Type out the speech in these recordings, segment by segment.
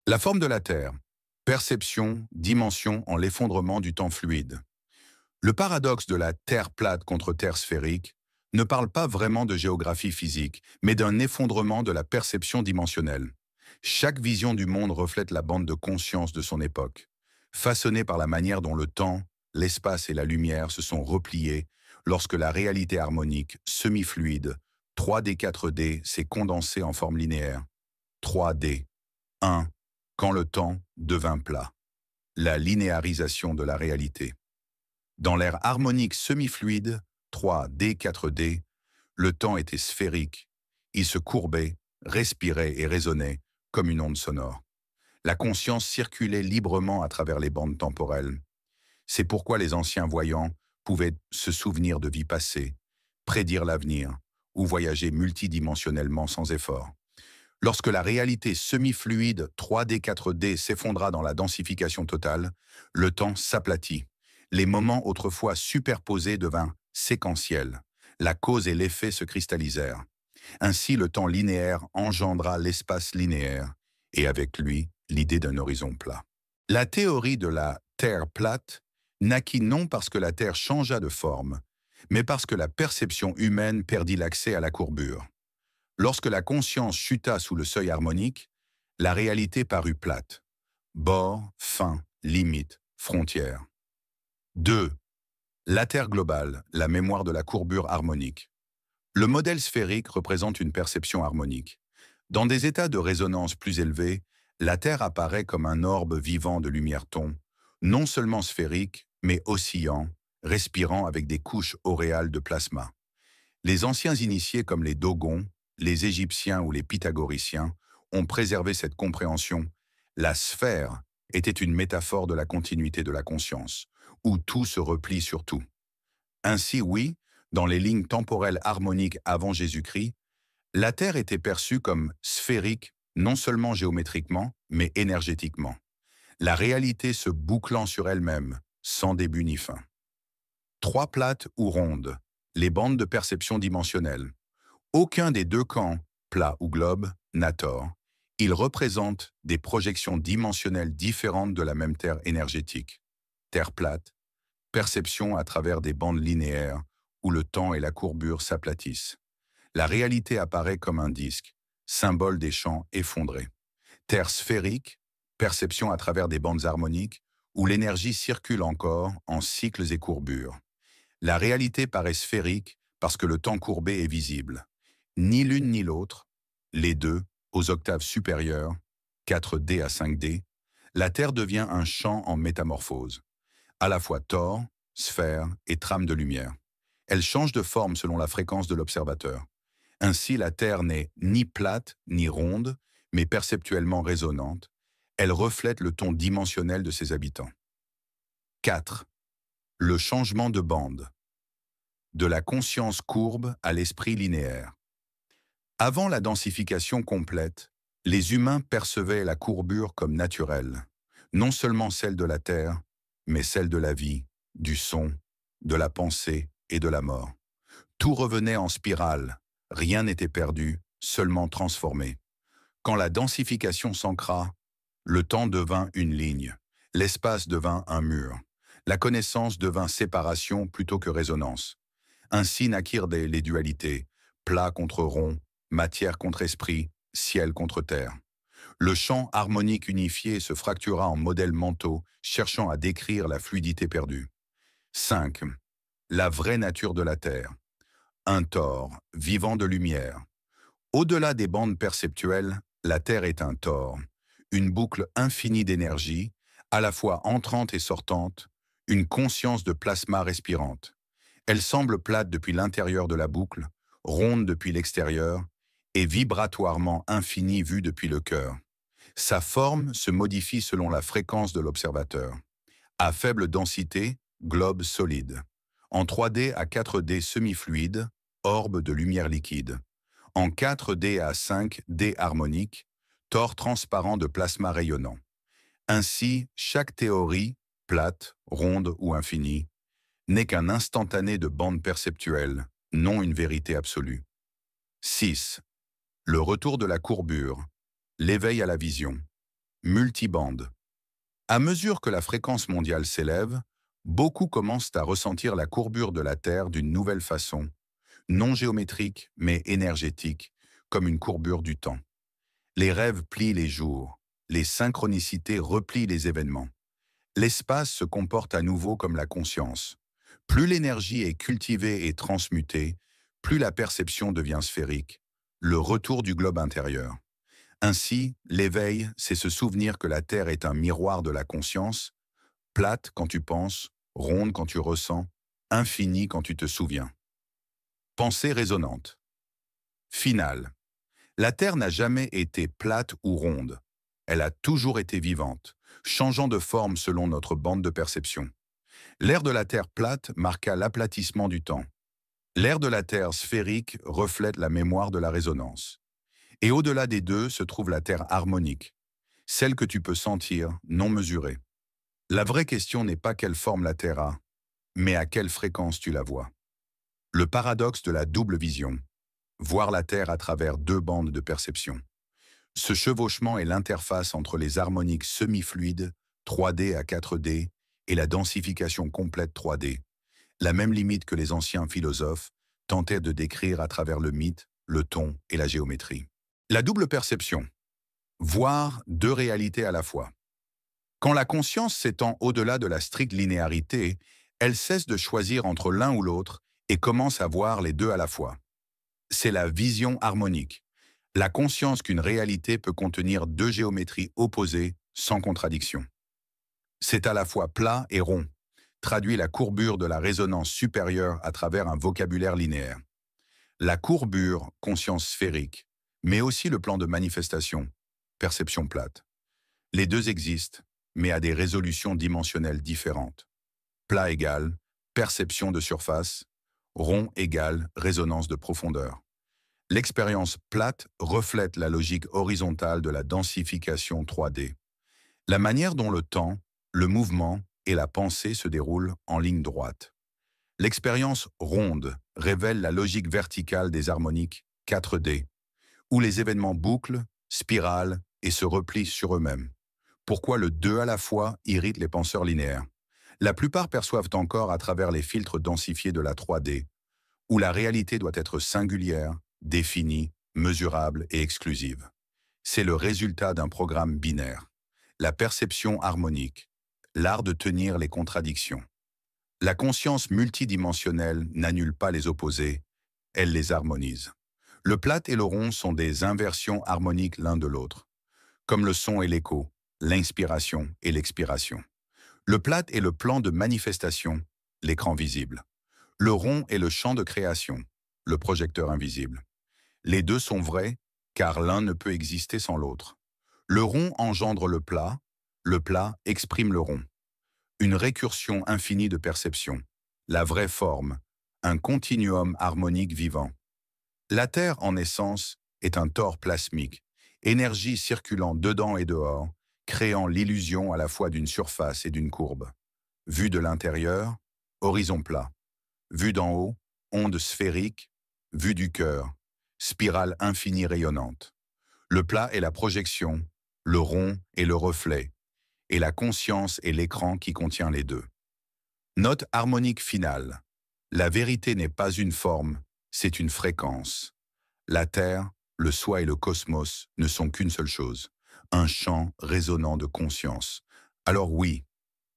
La forme de la Terre. Perception, dimension en l'effondrement du temps fluide. Le paradoxe de la Terre plate contre Terre sphérique ne parle pas vraiment de géographie physique, mais d'un effondrement de la perception dimensionnelle. Chaque vision du monde reflète la bande de conscience de son époque, façonnée par la manière dont le temps, l'espace et la lumière se sont repliés lorsque la réalité harmonique, semi-fluide, 3D 4D s'est condensée en forme linéaire. 3D. 1. Quand le temps devint plat. La linéarisation de la réalité. Dans l'ère harmonique semi-fluide, 3D, 4D, le temps était sphérique. Il se courbait, respirait et résonnait comme une onde sonore. La conscience circulait librement à travers les bandes temporelles. C'est pourquoi les anciens voyants pouvaient se souvenir de vies passées, prédire l'avenir ou voyager multidimensionnellement sans effort. Lorsque la réalité semi-fluide 3D 4D s'effondra dans la densification totale, le temps s'aplatit. Les moments autrefois superposés devinrent séquentiels. La cause et l'effet se cristallisèrent. Ainsi, le temps linéaire engendra l'espace linéaire, et avec lui, l'idée d'un horizon plat. La théorie de la Terre plate naquit non parce que la Terre changea de forme, mais parce que la perception humaine perdit l'accès à la courbure. Lorsque la conscience chuta sous le seuil harmonique, la réalité parut plate. Bord, fin, limite, frontière. 2. La Terre globale, la mémoire de la courbure harmonique. Le modèle sphérique représente une perception harmonique. Dans des états de résonance plus élevés, la Terre apparaît comme un orbe vivant de lumière-ton, non seulement sphérique, mais oscillant, respirant avec des couches auréales de plasma. Les anciens initiés comme les Dogons, les Égyptiens ou les Pythagoriciens ont préservé cette compréhension. La sphère était une métaphore de la continuité de la conscience, où tout se replie sur tout. Ainsi, oui, dans les lignes temporelles harmoniques avant Jésus-Christ, la Terre était perçue comme sphérique, non seulement géométriquement, mais énergétiquement. La réalité se bouclant sur elle-même, sans début ni fin. 3 plates ou rondes, les bandes de perception dimensionnelle. Aucun des deux camps, plat ou globe, n'a tort. Ils représentent des projections dimensionnelles différentes de la même Terre énergétique. Terre plate, perception à travers des bandes linéaires où le temps et la courbure s'aplatissent. La réalité apparaît comme un disque, symbole des champs effondrés. Terre sphérique, perception à travers des bandes harmoniques où l'énergie circule encore en cycles et courbures. La réalité paraît sphérique parce que le temps courbé est visible. Ni l'une ni l'autre, les deux, aux octaves supérieures, 4D à 5D, la Terre devient un champ en métamorphose, à la fois tore, sphère et trame de lumière. Elle change de forme selon la fréquence de l'observateur. Ainsi, la Terre n'est ni plate ni ronde, mais perceptuellement résonante. Elle reflète le ton dimensionnel de ses habitants. 4. Le changement de bande. De la conscience courbe à l'esprit linéaire. Avant la densification complète, les humains percevaient la courbure comme naturelle, non seulement celle de la Terre, mais celle de la vie, du son, de la pensée et de la mort. Tout revenait en spirale, rien n'était perdu, seulement transformé. Quand la densification s'ancra, le temps devint une ligne, l'espace devint un mur, la connaissance devint séparation plutôt que résonance. Ainsi naquirent les dualités, plat contre rond, matière contre esprit, ciel contre terre. Le champ harmonique unifié se fractura en modèles mentaux, cherchant à décrire la fluidité perdue. 5. La vraie nature de la Terre. Un tore, vivant de lumière. Au-delà des bandes perceptuelles, la Terre est un tore, une boucle infinie d'énergie, à la fois entrante et sortante, une conscience de plasma respirante. Elle semble plate depuis l'intérieur de la boucle, ronde depuis l'extérieur, et vibratoirement infinie vue depuis le cœur. Sa forme se modifie selon la fréquence de l'observateur. À faible densité, globe solide. En 3D à 4D semi-fluide, orbe de lumière liquide. En 4D à 5D harmonique, tore transparent de plasma rayonnant. Ainsi, chaque théorie, plate, ronde ou infinie, n'est qu'un instantané de bande perceptuelle, non une vérité absolue. 6. Le retour de la courbure, l'éveil à la vision. multibande. À mesure que la fréquence mondiale s'élève, beaucoup commencent à ressentir la courbure de la Terre d'une nouvelle façon, non géométrique mais énergétique, comme une courbure du temps. Les rêves plient les jours, les synchronicités replient les événements. L'espace se comporte à nouveau comme la conscience. Plus l'énergie est cultivée et transmutée, plus la perception devient sphérique, le retour du globe intérieur. Ainsi, l'éveil, c'est se souvenir que la Terre est un miroir de la conscience, plate quand tu penses, ronde quand tu ressens, infinie quand tu te souviens. Pensée résonante. Finale. La Terre n'a jamais été plate ou ronde. Elle a toujours été vivante, changeant de forme selon notre bande de perception. L'ère de la Terre plate marqua l'aplatissement du temps. L'ère de la Terre sphérique reflète la mémoire de la résonance. Et au-delà des deux se trouve la Terre harmonique, celle que tu peux sentir, non mesurée. La vraie question n'est pas quelle forme la Terre a, mais à quelle fréquence tu la vois. Le paradoxe de la double vision. Voir la Terre à travers deux bandes de perception. Ce chevauchement est l'interface entre les harmoniques semi-fluides, 3D à 4D, et la densification complète 3D, la même limite que les anciens philosophes tentaient de décrire à travers le mythe, le ton et la géométrie. La double perception. Voir deux réalités à la fois. Quand la conscience s'étend au-delà de la stricte linéarité, elle cesse de choisir entre l'un ou l'autre et commence à voir les deux à la fois. C'est la vision harmonique, la conscience qu'une réalité peut contenir deux géométries opposées sans contradiction. C'est à la fois plat et rond, traduit la courbure de la résonance supérieure à travers un vocabulaire linéaire. La courbure, conscience sphérique, mais aussi le plan de manifestation, perception plate. Les deux existent, mais à des résolutions dimensionnelles différentes. Plat égale perception de surface, rond égale résonance de profondeur. L'expérience plate reflète la logique horizontale de la densification 3D. La manière dont le temps, le mouvement et la pensée se déroulent en ligne droite. L'expérience ronde révèle la logique verticale des harmoniques 4D, où les événements bouclent, spiralent et se replient sur eux-mêmes. Pourquoi le deux à la fois irrite les penseurs linéaires? La plupart perçoivent encore à travers les filtres densifiés de la 3D, où la réalité doit être singulière, définie, mesurable et exclusive. C'est le résultat d'un programme binaire. La perception harmonique, l'art de tenir les contradictions. La conscience multidimensionnelle n'annule pas les opposés, elle les harmonise. Le plat et le rond sont des inversions harmoniques l'un de l'autre, comme le son et l'écho, l'inspiration et l'expiration. Le plat est le plan de manifestation, l'écran visible. Le rond est le champ de création, le projecteur invisible. Les deux sont vrais, car l'un ne peut exister sans l'autre. Le rond engendre le plat exprime le rond. Une récursion infinie de perception, la vraie forme, un continuum harmonique vivant. La Terre, en essence, est un tor plasmique, énergie circulant dedans et dehors, créant l'illusion à la fois d'une surface et d'une courbe. Vue de l'intérieur, horizon plat. Vue d'en haut, onde sphérique. Vue du cœur, spirale infinie rayonnante. Le plat est la projection, le rond est le reflet, et la conscience est l'écran qui contient les deux. Note harmonique finale. La vérité n'est pas une forme, c'est une fréquence. La Terre, le soi et le cosmos ne sont qu'une seule chose, un champ résonnant de conscience. Alors oui,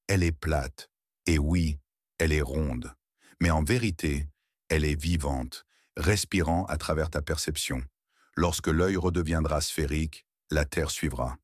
elle est plate, et oui, elle est ronde, mais en vérité, elle est vivante, respirant à travers ta perception. Lorsque l'œil redeviendra sphérique, la Terre suivra.